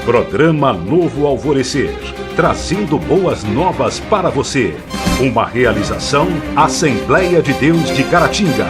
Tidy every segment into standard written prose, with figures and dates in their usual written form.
Programa Novo Alvorecer, trazendo boas novas para você. Uma realização Assembleia de Deus de Caratinga.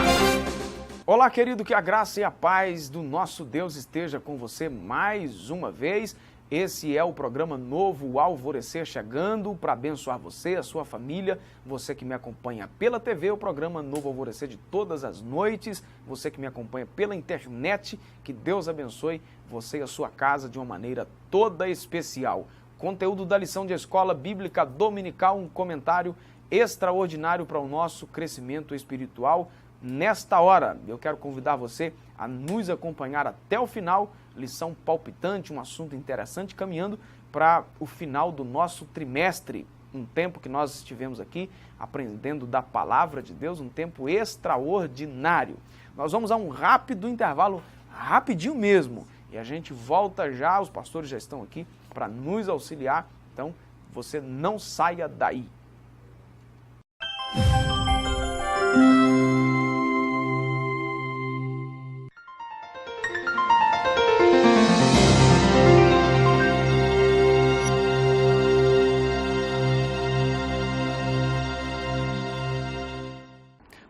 Olá, querido, que a graça e a paz do nosso Deus esteja com você mais uma vez. Esse é o programa Novo Alvorecer, chegando para abençoar você, a sua família, você que me acompanha pela TV, o programa Novo Alvorecer de todas as noites, você que me acompanha pela internet, que Deus abençoe você e a sua casa de uma maneira toda especial. Conteúdo da lição de escola bíblica dominical, um comentário extraordinário para o nosso crescimento espiritual. Nesta hora, eu quero convidar você a nos acompanhar até o final, lição palpitante, um assunto interessante, caminhando para o final do nosso trimestre, um tempo que nós estivemos aqui aprendendo da palavra de Deus, um tempo extraordinário. Nós vamos a um rápido intervalo, rapidinho mesmo, e a gente volta já, os pastores já estão aqui para nos auxiliar, então você não saia daí.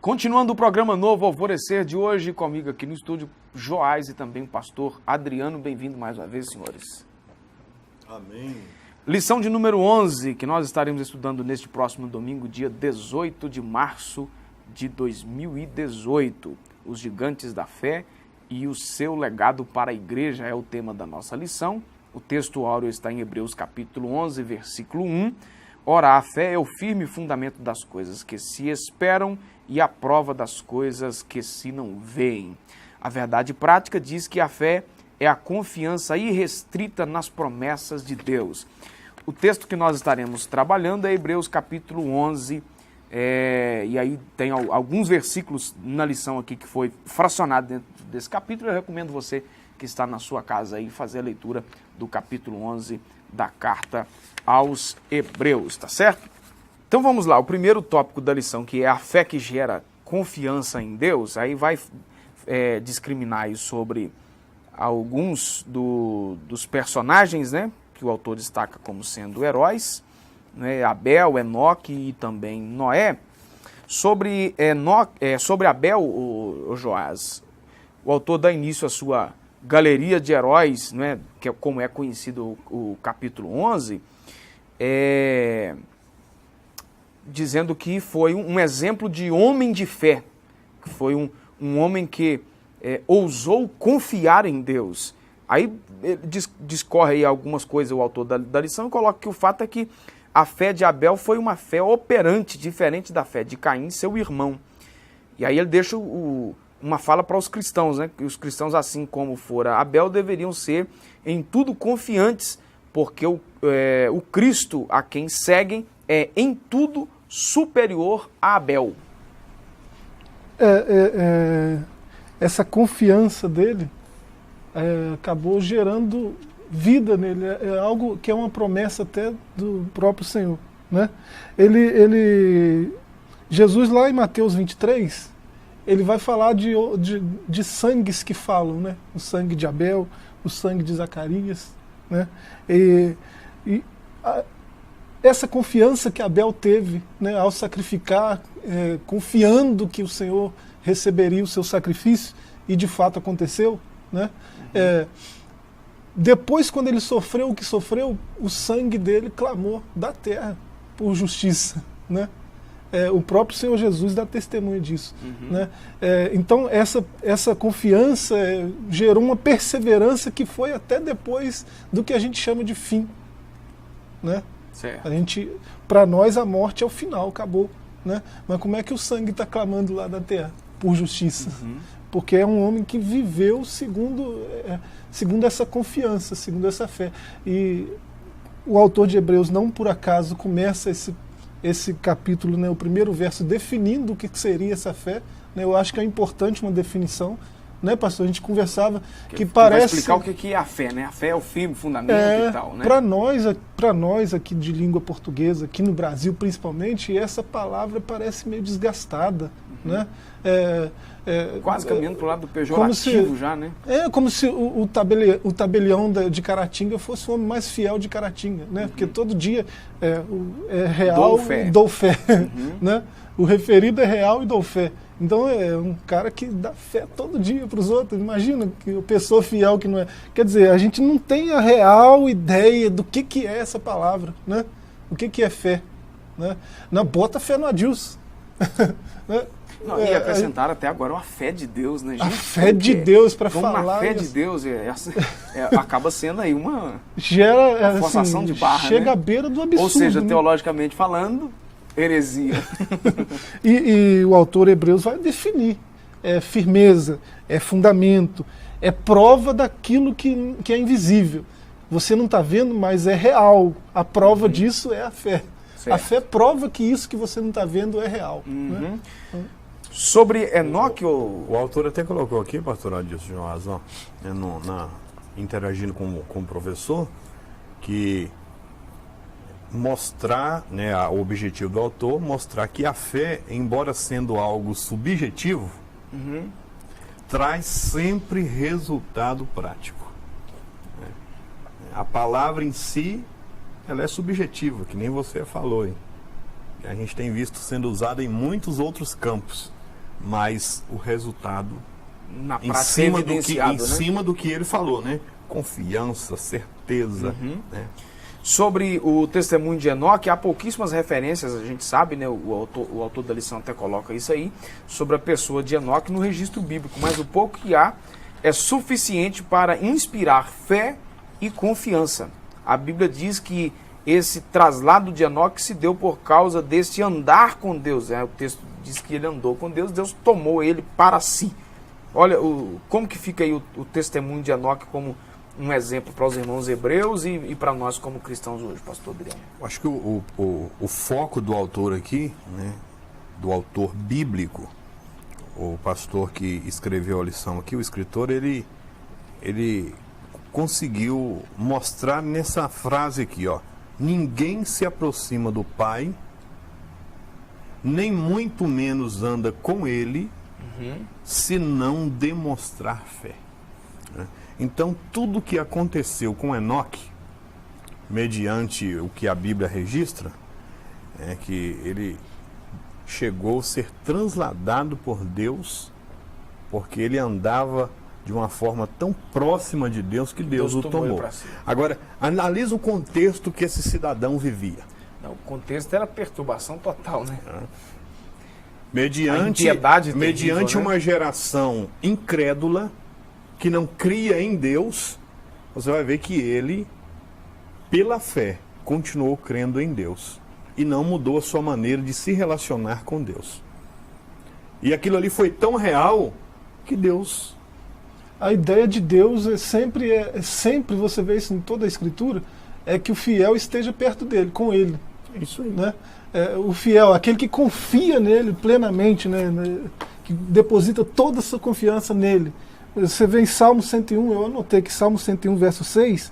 Continuando o programa Novo Alvorecer de hoje, comigo aqui no estúdio, Joás e também o pastor Adriano. Bem-vindo mais uma vez, senhores. Amém. Lição de número 11, que nós estaremos estudando neste próximo domingo, dia 18 de março de 2018. Os gigantes da fé e o seu legado para a igreja é o tema da nossa lição. O texto áureo está em Hebreus capítulo 11, versículo 1. Ora, a fé é o firme fundamento das coisas que se esperam e a prova das coisas que se não veem. A verdade prática diz que a fé é a confiança irrestrita nas promessas de Deus. O texto que nós estaremos trabalhando é Hebreus capítulo 11, e aí tem alguns versículos na lição aqui que foi fracionado dentro desse capítulo. Eu recomendo você que está na sua casa aí fazer a leitura do capítulo 11 da carta aos Hebreus, tá certo? Então vamos lá, o primeiro tópico da lição, que é a fé que gera confiança em Deus, aí vai discriminar aí sobre alguns dos personagens, né, que o autor destaca como sendo heróis, né, Abel, Enoque e também Noé. Sobre Abel, o Joás, o autor dá início à sua galeria de heróis, né, que é como é conhecido o capítulo 11, dizendo que foi um exemplo de homem de fé, que foi um homem que ousou confiar em Deus. Aí discorre aí algumas coisas o autor da lição e coloca que o fato é que a fé de Abel foi uma fé operante, diferente da fé de Caim, seu irmão. E aí ele deixa uma fala para os cristãos, né? Que os cristãos, assim como fora Abel, deveriam ser em tudo confiantes, porque o Cristo a quem seguem é em tudo superior a Abel. Essa confiança dele acabou gerando vida nele, é algo que é uma promessa até do próprio Senhor, né? Jesus lá em Mateus 23, ele vai falar de sangues que falam, né? O sangue de Abel, o sangue de Zacarias, né? Essa confiança que Abel teve, né, ao sacrificar, confiando que o Senhor receberia o seu sacrifício, e de fato aconteceu, né? Depois, quando ele sofreu o que sofreu, o sangue dele clamou da terra por justiça, né? O próprio Senhor Jesus dá testemunho disso, né? Então essa confiança gerou uma perseverança que foi até depois do que a gente chama de fim, né? Certo. Para nós a morte é o final, acabou, né? Mas como é que o sangue está clamando lá da terra? Por justiça. Porque é um homem que viveu segundo essa confiança, segundo essa fé. E o autor de Hebreus, não por acaso, começa esse capítulo, né, o primeiro verso, definindo o que seria essa fé, né? Eu acho que é importante uma definição, né, pastor? A gente conversava que parece... Vai explicar o que é a fé, né? A fé é o firme fundamento e tal, né? Para nós aqui de língua portuguesa, aqui no Brasil principalmente, essa palavra parece meio desgastada, né? Quase caminhando para o lado do pejorativo já, né? É como se o tabelião de Caratinga fosse o homem mais fiel de Caratinga, né? Porque todo dia é real e dou fé, né? O referido é real e dou fé. Então é um cara que dá fé todo dia para os outros. Imagina que a pessoa fiel que não é. Quer dizer, a gente não tem a real ideia do que é essa palavra, né? O que é fé, né? Não, bota fé no Adilson. Né? Não, e acrescentaram até agora uma fé de Deus, né, gente? A fé de Deus para falar. Uma fé de Deus acaba sendo aí uma forçação de barra, chega né? à beira do absurdo. Ou seja, né? teologicamente falando, heresia. e o autor Hebreus vai definir. É firmeza, é fundamento, é prova daquilo que é invisível. Você não está vendo, mas é real. A prova disso é a fé. Certo. A fé prova que isso que você não está vendo é real. Né? Sobre Enoque... O autor até colocou aqui, pastor Adilson João Razão, interagindo com o professor, que mostrar, né, o objetivo do autor, mostrar que a fé, embora sendo algo subjetivo, traz sempre resultado prático. A palavra em si, ela é subjetiva, que nem você falou, hein? A gente tem visto sendo usada em muitos outros campos, mas o resultado em cima do que ele falou, né? Confiança, certeza, né? Sobre o testemunho de Enoque, há pouquíssimas referências, a gente sabe, né? O autor da lição até coloca isso aí, sobre a pessoa de Enoque no registro bíblico, mas o pouco que há é suficiente para inspirar fé e confiança. A Bíblia diz que esse traslado de Enoque se deu por causa desse andar com Deus. O texto diz que ele andou com Deus, Deus tomou ele para si. Olha, como que fica aí o testemunho de Enoque como um exemplo para os irmãos hebreus e para nós como cristãos hoje, pastor Adriano? Eu acho que o foco do autor aqui, né, do autor bíblico, o pastor que escreveu a lição aqui, o escritor, ele conseguiu mostrar nessa frase aqui, ó: ninguém se aproxima do Pai, nem muito menos anda com Ele, se não demonstrar fé. Então, tudo que aconteceu com Enoque, mediante o que a Bíblia registra, é que ele chegou a ser transladado por Deus, porque ele andava de uma forma tão próxima de Deus que Deus o tomou. Agora, analisa o contexto que esse cidadão vivia. Não, o contexto era perturbação total, né? Mediante terrível, uma geração incrédula, que não cria em Deus, você vai ver que ele, pela fé, continuou crendo em Deus e não mudou a sua maneira de se relacionar com Deus. E aquilo ali foi tão real que Deus... A ideia de Deus sempre você vê isso em toda a Escritura, é que o fiel esteja perto dele, com ele. É isso aí. Né? O fiel, aquele que confia nele plenamente, né? Que deposita toda a sua confiança nele. Você vê em Salmo 101, eu anotei que Salmo 101, verso 6,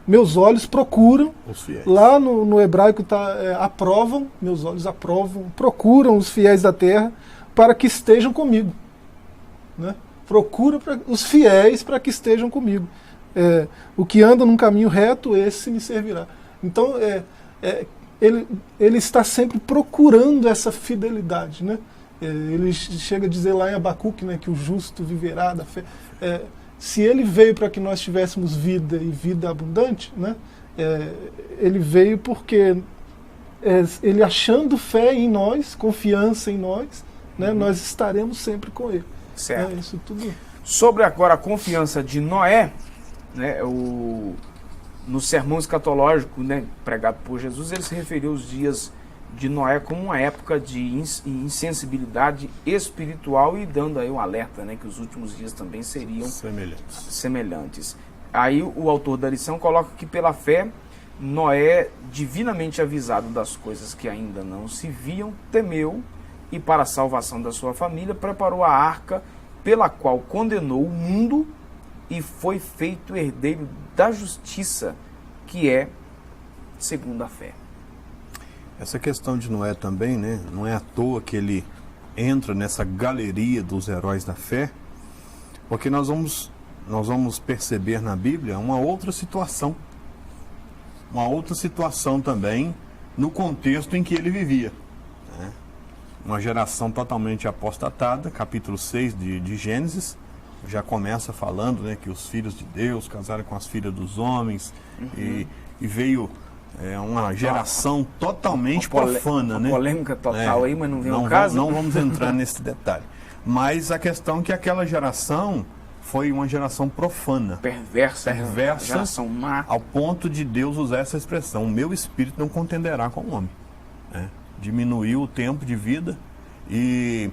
meus olhos procuram, os fiéis. Lá no hebraico está aprovam, meus olhos aprovam, procuram os fiéis da terra para que estejam comigo. Né? Procura os fiéis para que estejam comigo. O que anda num caminho reto, esse me servirá. Então, ele está sempre procurando essa fidelidade, né? Ele chega a dizer lá em Abacuque, né, que o justo viverá da fé. Se ele veio para que nós tivéssemos vida e vida abundante, né, ele veio porque ele achando fé em nós, confiança em nós, né, nós estaremos sempre com ele. Certo. Isso tudo. Sobre agora a confiança de Noé, né, no sermão escatológico, né, pregado por Jesus, ele se referiu aos dias de Noé como uma época de insensibilidade espiritual e dando aí um alerta, né, que os últimos dias também seriam semelhantes. Aí o autor da lição coloca que pela fé, Noé, divinamente avisado das coisas que ainda não se viam, temeu e para a salvação da sua família preparou a arca pela qual condenou o mundo e foi feito herdeiro da justiça, que é segundo a fé. Essa questão de Noé também, né? Não é à toa que ele entra nessa galeria dos heróis da fé, porque nós vamos perceber na Bíblia uma outra situação também no contexto em que ele vivia, né? Uma geração totalmente apostatada. Capítulo 6 de Gênesis já começa falando, né, que os filhos de Deus casaram com as filhas dos homens, e veio uma geração totalmente profana, né? Polêmica total aí, mas não vem ao caso. Não vamos entrar nesse detalhe. Mas a questão é que aquela geração foi uma geração profana. Perversa, geração má. Ao ponto de Deus usar essa expressão: o meu espírito não contenderá com o homem. Né? Diminuiu o tempo de vida, e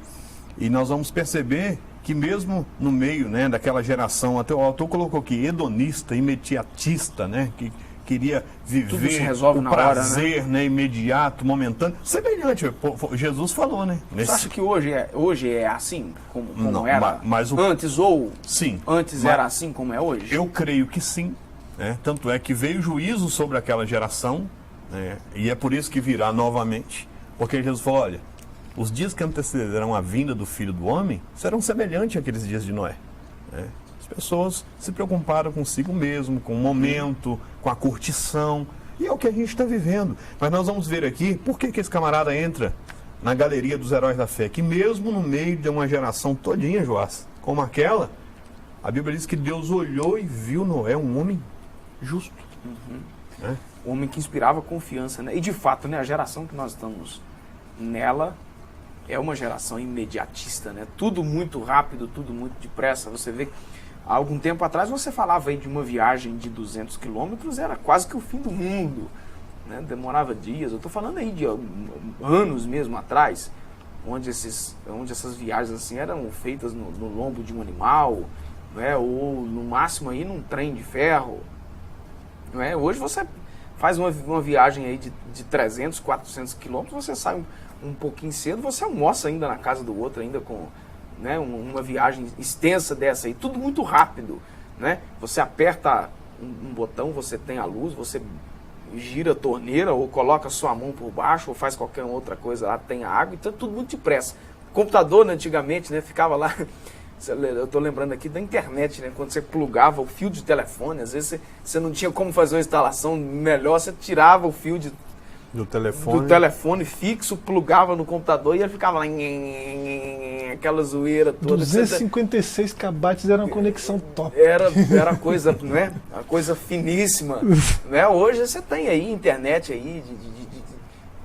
nós vamos perceber que mesmo no meio, né, daquela geração, até o autor colocou aqui, hedonista, imediatista, né, que queria viver o prazer, hora, né? Imediato, momentâneo, semelhante. Jesus falou, né? Você acha que hoje é assim como não, era antes, ou sim, antes era assim como é hoje? Eu creio que sim, né? Tanto é que veio juízo sobre aquela geração, né? E é por isso que virá novamente, porque Jesus falou: olha, os dias que antecederão a vinda do Filho do Homem serão semelhantes àqueles dias de Noé, né? As pessoas se preocuparam consigo mesmo, com o momento, com a curtição, e é o que a gente está vivendo. Mas nós vamos ver aqui por que esse camarada entra na galeria dos heróis da fé, que mesmo no meio de uma geração todinha, Joás, como aquela, a Bíblia diz que Deus olhou e viu Noé um homem justo. Né? Um homem que inspirava confiança, né? E de fato, né, a geração que nós estamos nela é uma geração imediatista, né? Tudo muito rápido, tudo muito depressa. Você vê, há algum tempo atrás você falava aí de uma viagem de 200 quilômetros, era quase que o fim do mundo, né? Demorava dias. Eu estou falando aí de anos mesmo atrás, onde essas viagens assim eram feitas no lombo de um animal, né? Ou no máximo aí num trem de ferro, né? Hoje você faz uma viagem aí de 300, 400 quilômetros, você sai um pouquinho cedo, você almoça ainda na casa do outro, ainda com, né, uma viagem extensa dessa aí, tudo muito rápido, né? Você aperta um botão, você tem a luz, você gira a torneira ou coloca a sua mão por baixo ou faz qualquer outra coisa lá, tem a água, então tudo muito depressa. Computador, né, antigamente, né, ficava lá, eu estou lembrando aqui da internet, né, quando você plugava o fio de telefone, às vezes você não tinha como fazer uma instalação melhor, você tirava o fio do telefone fixo, plugava no computador e ele ficava lá, aquela zoeira toda. 256 kbytes era uma conexão top. Era coisa, né? Uma coisa finíssima. Né? Hoje você tem aí internet aí,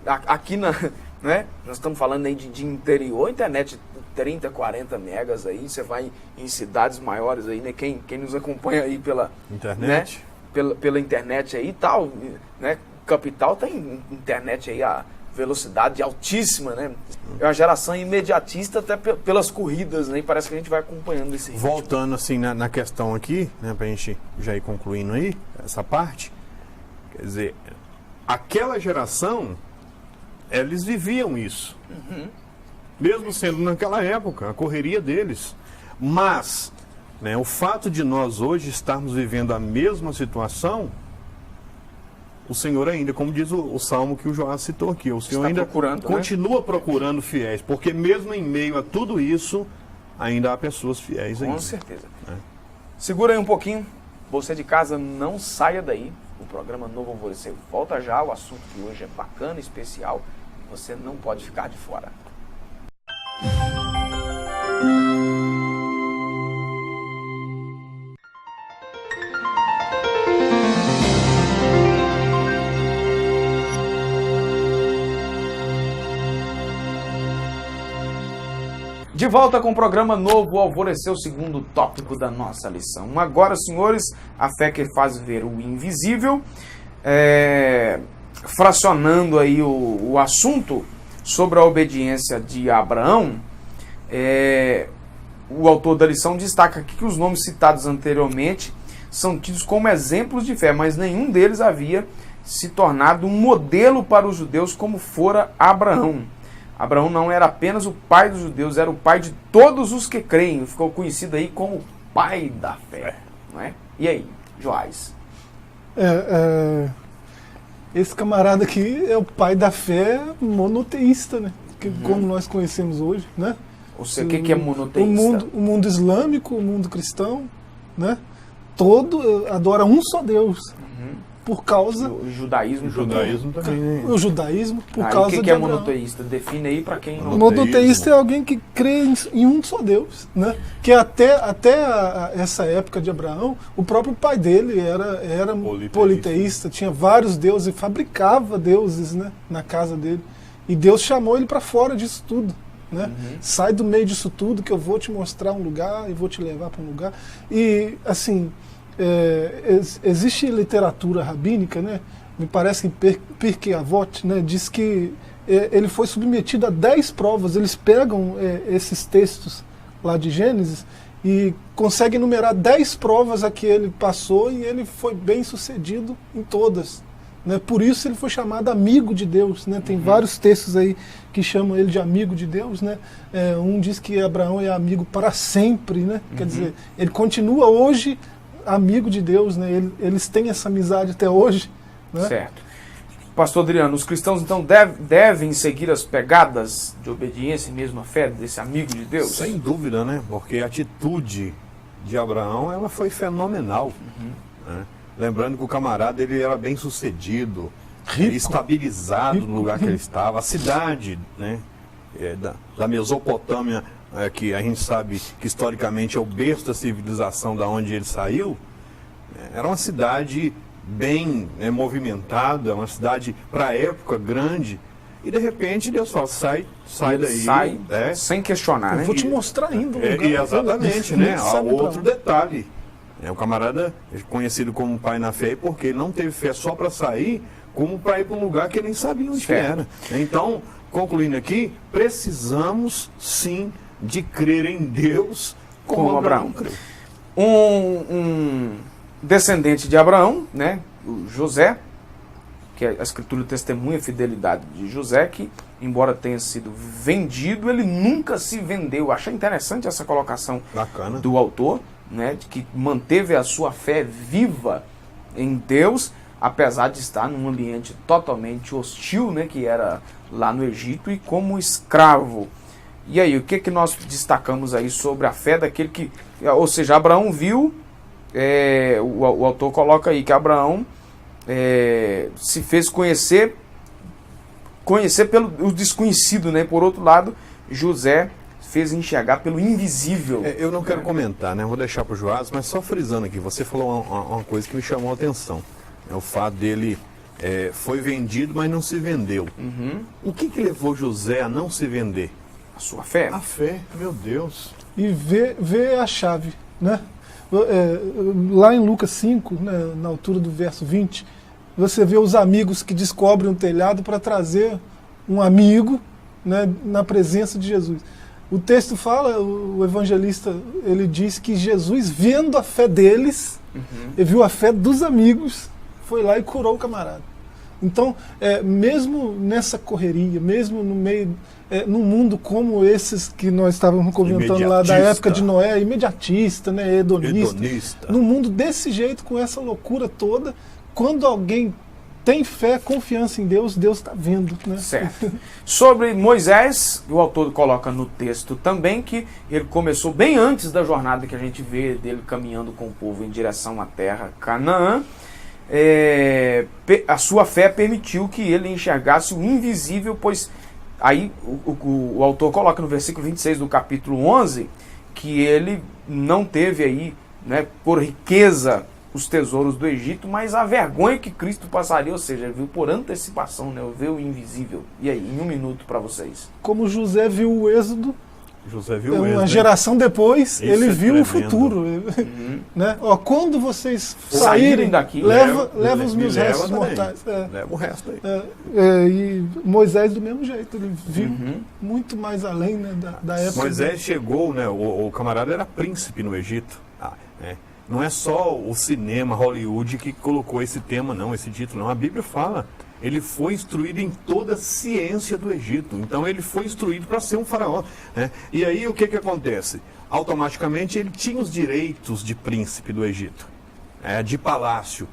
aqui né? Nós estamos falando aí de interior, internet 30, 40 megas aí, você vai em cidades maiores aí, né? Quem nos acompanha aí pela internet, né? pela internet aí e tal, né? Capital tem internet aí a velocidade altíssima, né? É uma geração imediatista até pelas corridas, né? E parece que a gente vai acompanhando esse ritmo. Voltando assim na questão aqui, né, pra gente já ir concluindo aí essa parte, quer dizer, aquela geração, eles viviam isso. Mesmo sendo naquela época, a correria deles. Mas, né, o fato de nós hoje estarmos vivendo a mesma situação, o Senhor ainda, como diz o salmo que o Joás citou aqui, o Senhor ainda continua procurando fiéis, porque mesmo em meio a tudo isso, ainda há pessoas fiéis ainda. Com certeza. Segura aí um pouquinho, você de casa não saia daí, o programa Novo Alvorecer volta já, o assunto de hoje é bacana, especial, você não pode ficar de fora. De volta com o programa Novo Alvorecer, o segundo tópico da nossa lição. Agora, senhores, a fé que faz ver o invisível, fracionando aí o assunto sobre a obediência de Abraão, o autor da lição destaca aqui que os nomes citados anteriormente são tidos como exemplos de fé, mas nenhum deles havia se tornado um modelo para os judeus como fora Abraão. Abraão não era apenas o pai dos judeus, era o pai de todos os que creem. Ficou conhecido aí como o pai da fé. Não é? E aí, Joás? Esse camarada aqui é o pai da fé monoteísta, né? como nós conhecemos hoje, né? Ou seja, o que é monoteísta? O mundo islâmico, o mundo cristão, né? Todo adora um só Deus. Por causa... O judaísmo também. O judaísmo, por Aí, causa o que de é Abraão. monoteísta? Define aí para quem não... O monoteísta é alguém que crê em um só Deus, né? Que até essa época de Abraão, o próprio pai dele era politeísta, tinha vários deuses, fabricava deuses, né, na casa dele. E Deus chamou ele para fora disso tudo, né? Sai do meio disso tudo que eu vou te mostrar um lugar e vou te levar para um lugar. E, assim, existe literatura rabínica, né? Me parece que Pirkei Avot, né, diz que ele foi submetido a 10 provas. Eles pegam esses textos lá de Gênesis e conseguem numerar 10 provas a que ele passou e ele foi bem sucedido em todas, né? Por isso ele foi chamado amigo de Deus, né? Tem vários textos aí que chamam ele de amigo de Deus, né? Um diz que Abraão é amigo para sempre, né? Quer dizer, ele continua hoje amigo de Deus, né? Eles têm essa amizade até hoje, né? Certo. Pastor Adriano, os cristãos então devem seguir as pegadas de obediência e mesmo a fé desse amigo de Deus? Sem dúvida, né? Porque a atitude de Abraão, ela foi fenomenal, né? Lembrando que o camarada, ele era bem sucedido, estabilizado no lugar que ele estava. A cidade, né, da Mesopotâmia, que a gente sabe que historicamente é o berço da civilização da onde ele saiu, era uma cidade bem movimentada, uma cidade para a época grande, e de repente Deus fala, sai daí. Sai, sem questionar, né? Eu vou te mostrar ainda um lugar. Exatamente, né? Há outro detalhe. O camarada é conhecido como pai na fé porque ele não teve fé só para sair, como para ir para um lugar que ele nem sabia onde era. Então, concluindo aqui, precisamos sim de crer em Deus como Abraão creu. Um descendente de Abraão, né, o José, que a Escritura testemunha a fidelidade de José, que, embora tenha sido vendido, ele nunca se vendeu. Eu achei interessante essa colocação do autor, né, de que manteve a sua fé viva em Deus, apesar de estar num ambiente totalmente hostil, né, que era lá no Egito, e como escravo. E aí, o que nós destacamos aí sobre a fé daquele que... Ou seja, Abraão viu... o autor coloca aí que Abraão se fez conhecer pelo desconhecido, né? Por outro lado, José fez enxergar pelo invisível. Eu não quero comentar, né? Vou deixar para o Joás, mas só frisando aqui, você falou uma coisa que me chamou a atenção. O fato dele foi vendido, mas não se vendeu. O que levou José a não se vender? A sua fé. A fé, meu Deus. E ver a chave, né? Lá em Lucas 5, né, na altura do verso 20, você vê os amigos que descobrem um telhado para trazer um amigo, né, na presença de Jesus. O texto fala, o evangelista, ele diz que Jesus, vendo a fé deles, ele viu a fé dos amigos, foi lá e curou o camarada. Então, mesmo nessa correria, mesmo no meio, num mundo como esses que nós estávamos comentando lá da época de Noé, imediatista, né, hedonista, num mundo desse jeito, com essa loucura toda, quando alguém tem fé, confiança em Deus, Deus está vendo, né? Certo. Sobre Moisés, o autor coloca no texto também que ele começou bem antes da jornada que a gente vê dele caminhando com o povo em direção à terra Canaã. A sua fé permitiu que ele enxergasse o invisível, pois aí o autor coloca no versículo 26 do capítulo 11 que ele não teve aí, né, por riqueza os tesouros do Egito, mas a vergonha que Cristo passaria, ou seja, ele viu por antecipação, né, viu o invisível. E aí, em um minuto para vocês. Como José viu o Êxodo, uma Êxodo, geração depois, ele viu o futuro. Né? Quando vocês saírem daqui, leva os meus restos mortais. Leva o resto aí. E Moisés do mesmo jeito, ele viu muito mais além, né, da época. Moisés chegou, né, o camarada era príncipe no Egito. Não é só o cinema, Hollywood, que colocou esse tema, não, esse título, não. A Bíblia fala, ele foi instruído em toda a ciência do Egito. Então ele foi instruído para ser um faraó, né? E aí o que acontece? Automaticamente ele tinha os direitos de príncipe do Egito, de palácio.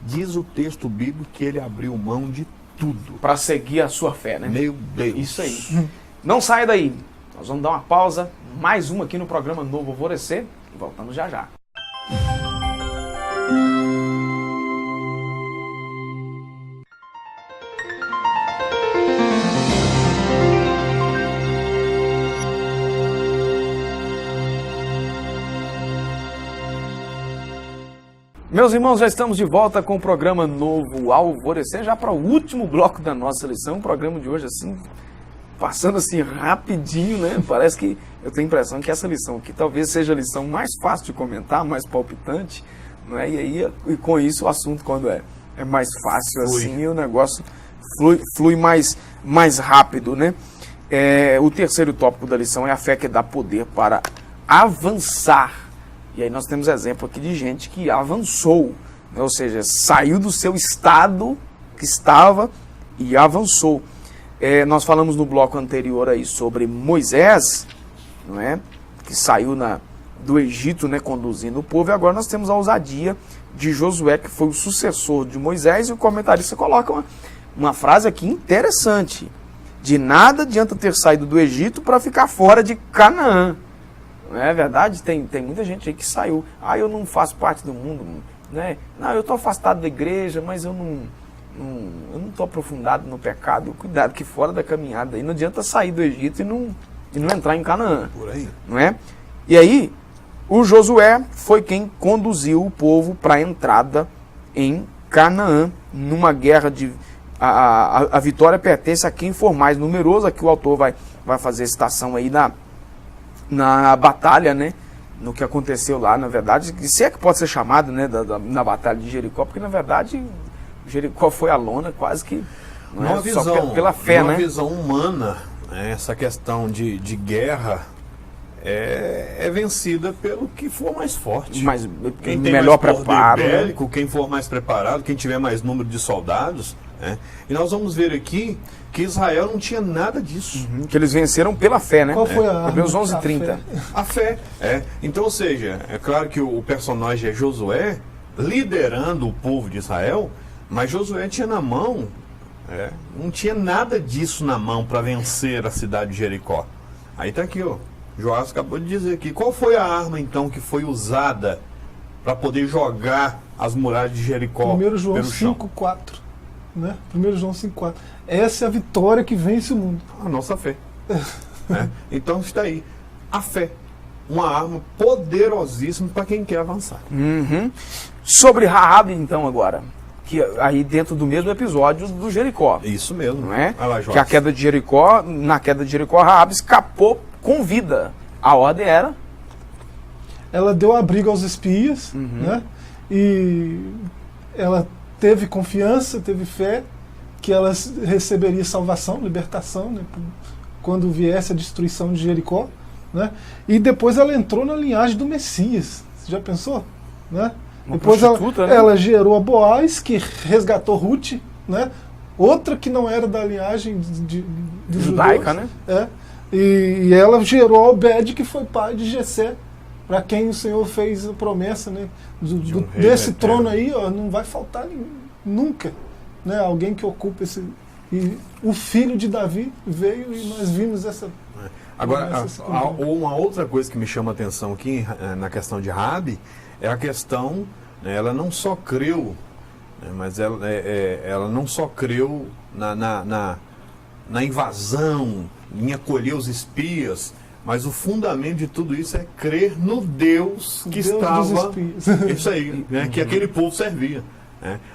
Diz o texto bíblico que ele abriu mão de tudo. Para seguir a sua fé, né? Meu Deus. Isso aí. Não saia daí. Nós vamos dar uma pausa, mais uma aqui no programa Novo Alvorecer, e voltamos já já. Meus irmãos, já estamos de volta com o programa Novo Alvorecer, já para o último bloco da nossa lição. O programa de hoje, assim, passando assim rapidinho, né? Parece que eu tenho a impressão que essa lição aqui talvez seja a lição mais fácil de comentar, mais palpitante, não é? E com isso o assunto, quando é mais fácil assim, o negócio flui mais rápido, né? O terceiro tópico da lição é a fé que dá poder para avançar. E aí nós temos exemplo aqui de gente que avançou, né? Ou seja, saiu do seu estado que estava e avançou. Nós falamos no bloco anterior aí sobre Moisés, não é? Que saiu do Egito, né, conduzindo o povo, e agora nós temos a ousadia de Josué, que foi o sucessor de Moisés, e o comentarista coloca uma frase aqui interessante: de nada adianta ter saído do Egito para ficar fora de Canaã. Não é verdade? Tem muita gente aí que saiu. Eu não faço parte do mundo, né? Não, eu estou afastado da igreja, mas eu não estou aprofundado no pecado. Cuidado que fora da caminhada aí não adianta sair do Egito e não entrar em Canaã. Por aí. Não é? E aí, o Josué foi quem conduziu o povo para a entrada em Canaã, numa guerra de... A vitória pertence a quem for mais numeroso. Aqui o autor vai fazer citação aí na batalha, né, no que aconteceu lá, na verdade, se é que pode ser chamado, né, na batalha de Jericó, porque na verdade Jericó foi a lona quase que, não é, só pela fé, né? Uma visão humana, né, essa questão de guerra é vencida pelo que for mais forte. Mas quem tem melhor mais poder preparo, bélico, né? Quem for mais preparado, quem tiver mais número de soldados, né? E nós vamos ver aqui que Israel não tinha nada disso. Que eles venceram pela fé, né? Qual foi a arma? Hebreus 11:30. A fé. Então, ou seja, é claro que o personagem é Josué, liderando o povo de Israel, mas Josué tinha na mão, não tinha nada disso na mão para vencer a cidade de Jericó. Aí está aqui, ó. Joás acabou de dizer aqui. Qual foi a arma, então, que foi usada para poder jogar as muralhas de Jericó 1 João pelo chão? 5,4. Né? 1 João 5,4. Essa é a vitória que vence o mundo. A nossa fé. Então está aí. A fé. Uma arma poderosíssima para quem quer avançar. Sobre Raabe, então, agora. Que aí dentro do mesmo episódio do Jericó. Isso mesmo. Não é? Vai lá, que a queda de Jericó, na queda de Jericó, Raabe escapou com vida. A ordem era... Ela deu abrigo aos espias, né? E ela teve confiança, teve fé que ela receberia salvação, libertação, né, quando viesse a destruição de Jericó, né? E depois ela entrou na linhagem do Messias. Você já pensou? Né? Depois ela gerou a Boaz, que resgatou Ruth, né? Outra que não era da linhagem de judaica, judeus, né? E ela gerou Obed, que foi pai de Jessé, para quem o Senhor fez a promessa, né? Desse trono aí, ó, não vai faltar nunca, né? Alguém que ocupe esse... E o filho de Davi veio e nós vimos essa... Agora, uma outra coisa que me chama a atenção aqui na questão de Raabe é a questão, né, ela não só creu, né, mas ela não só creu na invasão, em acolher os espias, mas o fundamento de tudo isso é crer no Deus que estava... Isso aí, né, que aquele povo servia.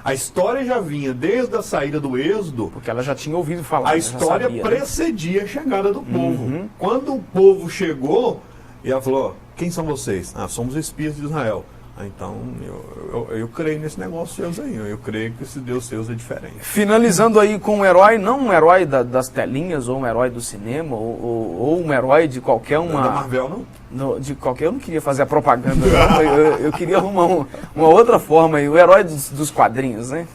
A história já vinha desde a saída do Êxodo, porque ela já tinha ouvido falar. A história precedia a chegada do povo. Quando o povo chegou, e ela falou: quem são vocês? Somos espias de Israel. Então eu creio nesse negócio seus aí. Eu creio que esse Deus seus é diferente. Finalizando aí com um herói, não um herói das telinhas, ou um herói do cinema, ou um herói de qualquer uma... Da Marvel, não? De qualquer... Eu não queria fazer a propaganda, não. Eu queria arrumar uma outra forma aí, o herói dos quadrinhos, né?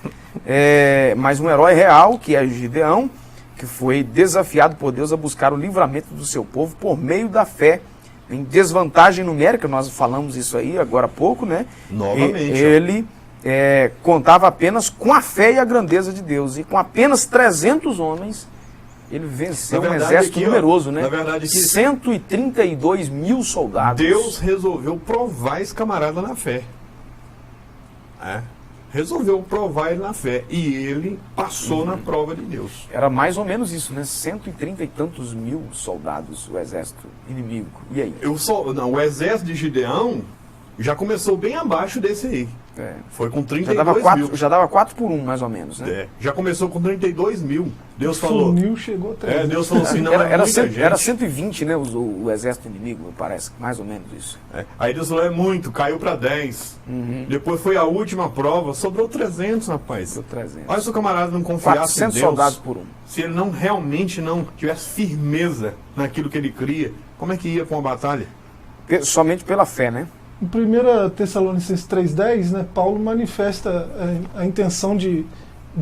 Mas um herói real, que é Gideão, que foi desafiado por Deus a buscar o livramento do seu povo por meio da fé. Em desvantagem numérica, nós falamos isso aí agora há pouco, né? Novamente. Ele contava apenas com a fé e a grandeza de Deus. E com apenas 300 homens, Ele venceu Na um verdade, exército aqui, ó, numeroso, né? na verdade, aqui- 132 mil soldados. Deus resolveu provar esse camarada na fé. Resolveu provar ele na fé. E ele passou na prova de Deus. Era mais ou menos isso, né? 130 e tantos mil soldados, o exército inimigo. E aí? O exército de Gideão já começou bem abaixo desse aí. Foi com 32 mil. Já dava 4 por 1, mais ou menos, né? Já começou com 32 mil. Deus falou. Funil chegou a 300. Deus falou assim, não Era muita gente. 120, né? O exército inimigo, parece, mais ou menos isso. Aí Deus falou, é muito, caiu para 10. Depois foi a última prova, sobrou 300, rapaz. Sobrou 300. Olha se o camarada não confiasse 400 em Deus. soldados por 1. Se ele não realmente não tivesse firmeza naquilo que ele cria, como é que ia com a batalha? Somente pela fé, né? Em 1 Tessalonicenses 3,10, né, Paulo manifesta a intenção de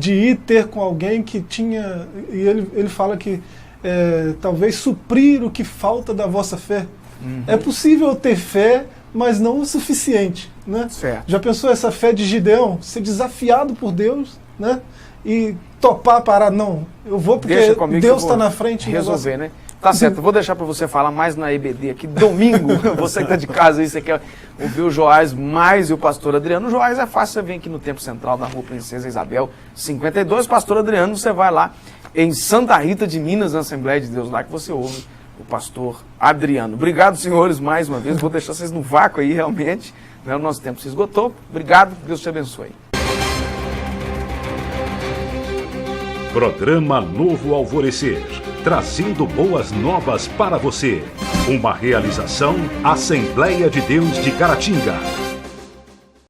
ir ter com alguém que tinha, e ele fala que talvez suprir o que falta da vossa fé. É possível ter fé, mas não o suficiente. Né? Certo. Já pensou essa fé de Gideão? Ser desafiado por Deus, né? E topar parar, não, eu vou porque Deus está na frente. Resolver, né? Tá certo, eu vou deixar para você falar mais na EBD aqui domingo. Você que está de casa aí, você quer ouvir o Joás mais e o pastor Adriano. O Joás é fácil, você vem aqui no Templo Central, na Rua Princesa Isabel, 52. Pastor Adriano, você vai lá em Santa Rita de Minas, na Assembleia de Deus, lá que você ouve o pastor Adriano. Obrigado, senhores, mais uma vez. Vou deixar vocês no vácuo aí, realmente. Né? O nosso tempo se esgotou. Obrigado, Deus te abençoe. Programa Novo Alvorecer, trazendo boas novas para você. Uma realização Assembleia de Deus de Caratinga.